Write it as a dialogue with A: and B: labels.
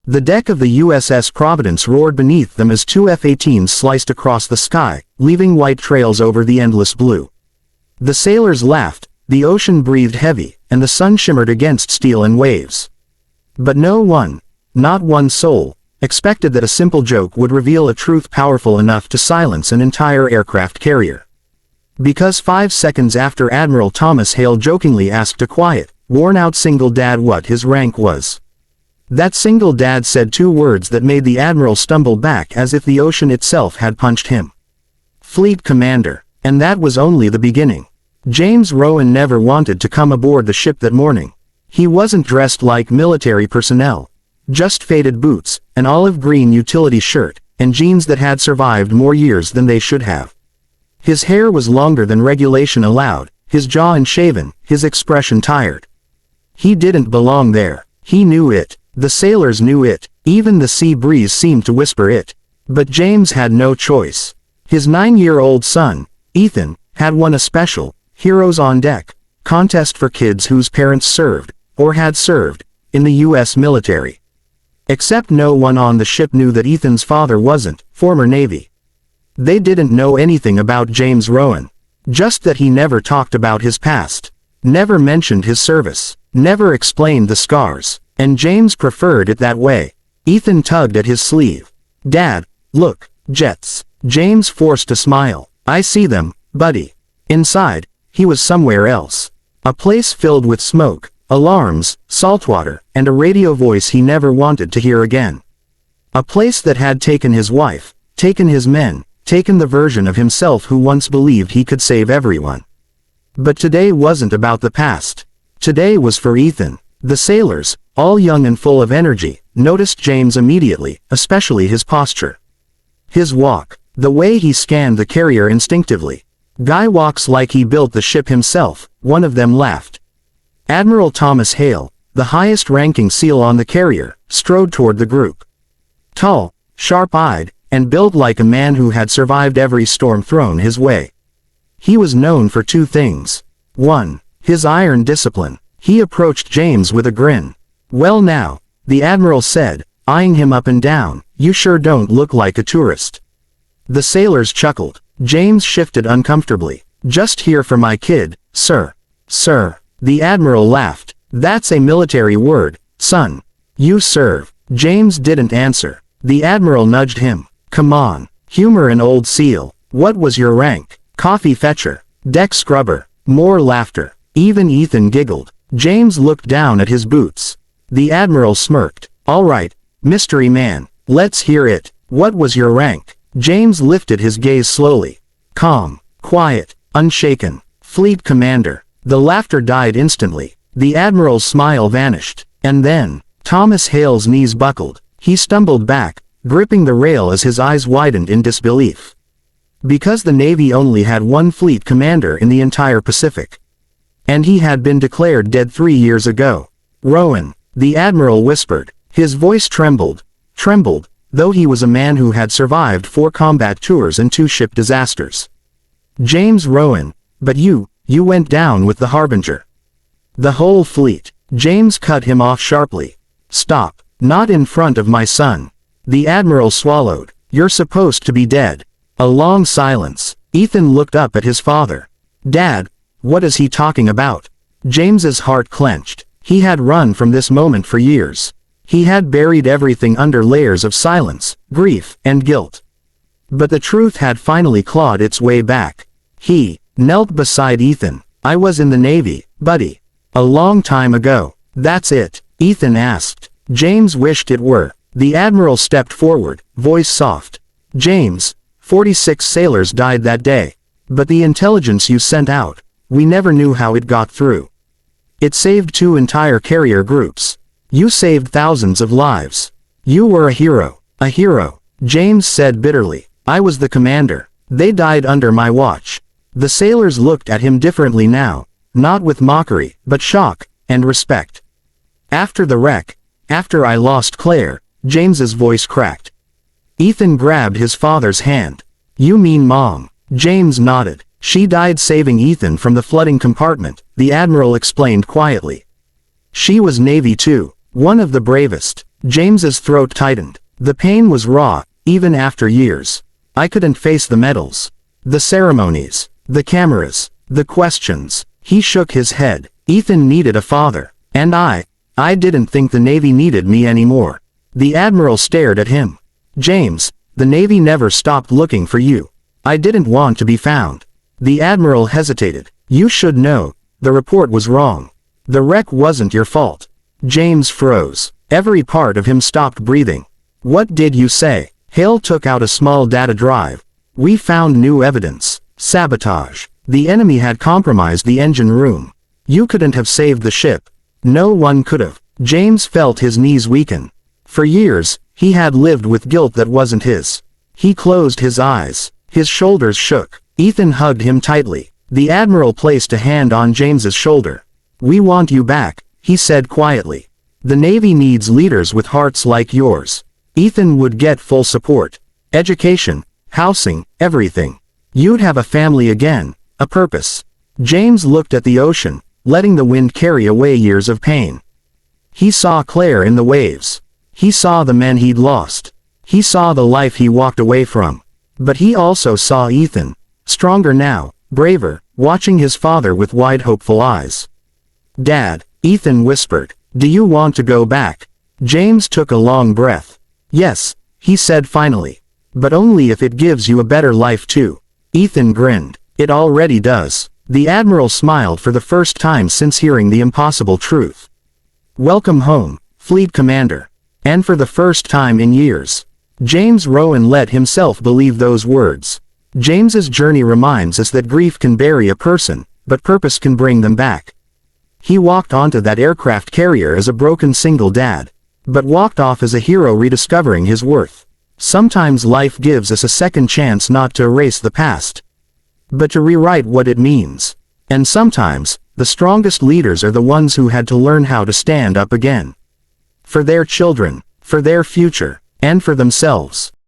A: The deck of the USS Providence roared beneath them as two F-18s sliced across the sky, leaving white trails over the endless blue. The sailors laughed, the ocean breathed heavy, and the sun shimmered against steel and waves. But no one, not one soul, expected that a simple joke would reveal a truth powerful enough to silence an entire aircraft carrier. Because 5 seconds after Admiral Thomas Hale jokingly asked a quiet, worn-out single dad what his rank was. That single dad said 2 words that made the Admiral stumble back as if the ocean itself had punched him. Fleet Commander. And that was only the beginning. James Rowan never wanted to come aboard the ship that morning. He wasn't dressed like military personnel. Just faded boots, an olive green utility shirt, and jeans that had survived more years than they should have. His hair was longer than regulation allowed, his jaw unshaven, his expression tired. He didn't belong there. He knew it. The sailors knew it. Even the sea breeze seemed to whisper it. But James had no choice. His 9-year-old son, Ethan, had won a special, Heroes on Deck, contest for kids whose parents served, or had served, in the U.S. military. Except no one on the ship knew that Ethan's father wasn't, former Navy. They didn't know anything about James Rowan. Just that he never talked about his past. Never mentioned his service. Never explained the scars. And James preferred it that way. Ethan tugged at his sleeve. Dad, look, jets. James forced a smile. I see them, buddy. Inside, he was somewhere else. A place filled with smoke, alarms, saltwater, and a radio voice he never wanted to hear again. A place that had taken his wife, taken his men, taken the version of himself who once believed he could save everyone. But today wasn't about the past. Today was for Ethan. The sailors, all young and full of energy, noticed James immediately, especially his posture. His walk, the way he scanned the carrier instinctively. Guy walks like he built the ship himself, one of them laughed. Admiral Thomas Hale, the highest-ranking SEAL on the carrier, strode toward the group. Tall, sharp-eyed, and built like a man who had survived every storm thrown his way. He was known for 2 things. 1. His iron discipline. He approached James with a grin. Well now, the Admiral said, eyeing him up and down, you sure don't look like a tourist. The sailors chuckled. James shifted uncomfortably. Just here for my kid, sir. Sir. The Admiral laughed. That's a military word, son. You serve. James didn't answer. The Admiral nudged him. Come on. Humor an old SEAL. What was your rank? Coffee fetcher. Deck scrubber. More laughter. Even Ethan giggled. James looked down at his boots. The Admiral smirked. All right, mystery man. Let's hear it. What was your rank? James lifted his gaze slowly. Calm. Quiet. Unshaken. Fleet Commander. The laughter died instantly. The Admiral's smile vanished. And then, Thomas Hale's knees buckled. He stumbled back, gripping the rail as his eyes widened in disbelief. Because the Navy only had 1 fleet commander in the entire Pacific. And he had been declared dead 3 years ago. Rowan, the Admiral whispered. His voice trembled, though he was a man who had survived 4 combat tours and 2 ship disasters. James Rowan, but you went down with the Harbinger. The whole fleet. James cut him off sharply. Stop. Not in front of my son. The Admiral swallowed. You're supposed to be dead. A long silence. Ethan looked up at his father. Dad, what is he talking about? James's heart clenched. He had run from this moment for years. He had buried everything under layers of silence, grief, and guilt. But the truth had finally clawed its way back. He knelt beside Ethan. I was in the Navy, buddy. A long time ago. That's it? Ethan asked. James wished it were. The Admiral stepped forward, voice soft. James, 46 sailors died that day. But the intelligence you sent out, we never knew how it got through. It saved 2 entire carrier groups. You saved thousands of lives. You were a hero. A hero. James said bitterly. I was the commander. They died under my watch. The sailors looked at him differently now, not with mockery, but shock and respect. After the wreck, after I lost Claire, James's voice cracked. Ethan grabbed his father's hand. You mean Mom? James nodded. She died saving Ethan from the flooding compartment, the Admiral explained quietly. She was Navy too, one of the bravest. James's throat tightened. The pain was raw, even after years. I couldn't face the medals. The ceremonies. The cameras. The questions. He shook his head. Ethan needed a father. And I didn't think the Navy needed me anymore. The Admiral stared at him. James, the Navy never stopped looking for you. I didn't want to be found. The Admiral hesitated. You should know. The report was wrong. The wreck wasn't your fault. James froze. Every part of him stopped breathing. What did you say? Hale took out a small data drive. We found new evidence. Sabotage. The enemy had compromised the engine room. You couldn't have saved the ship. No one could have. James felt his knees weaken. For years, he had lived with guilt that wasn't his. He closed his eyes. His shoulders shook. Ethan hugged him tightly. The Admiral placed a hand on James's shoulder. We want you back, he said quietly. The Navy needs leaders with hearts like yours. Ethan would get full support. Education, housing, everything. You'd have a family again, a purpose. James looked at the ocean, letting the wind carry away years of pain. He saw Claire in the waves. He saw the men he'd lost. He saw the life he walked away from. But he also saw Ethan, stronger now, braver, watching his father with wide hopeful eyes. Dad, Ethan whispered, do you want to go back? James took a long breath. Yes, he said finally. But only if it gives you a better life too. Ethan grinned. It already does. The Admiral smiled for the first time since hearing the impossible truth. Welcome home, Fleet Commander. And for the first time in years. James Rowan let himself believe those words. James's journey reminds us that grief can bury a person, but purpose can bring them back. He walked onto that aircraft carrier as a broken single dad, but walked off as a hero rediscovering his worth. Sometimes life gives us a second chance not to erase the past, but to rewrite what it means. And sometimes, the strongest leaders are the ones who had to learn how to stand up again. For their children, for their future, and for themselves.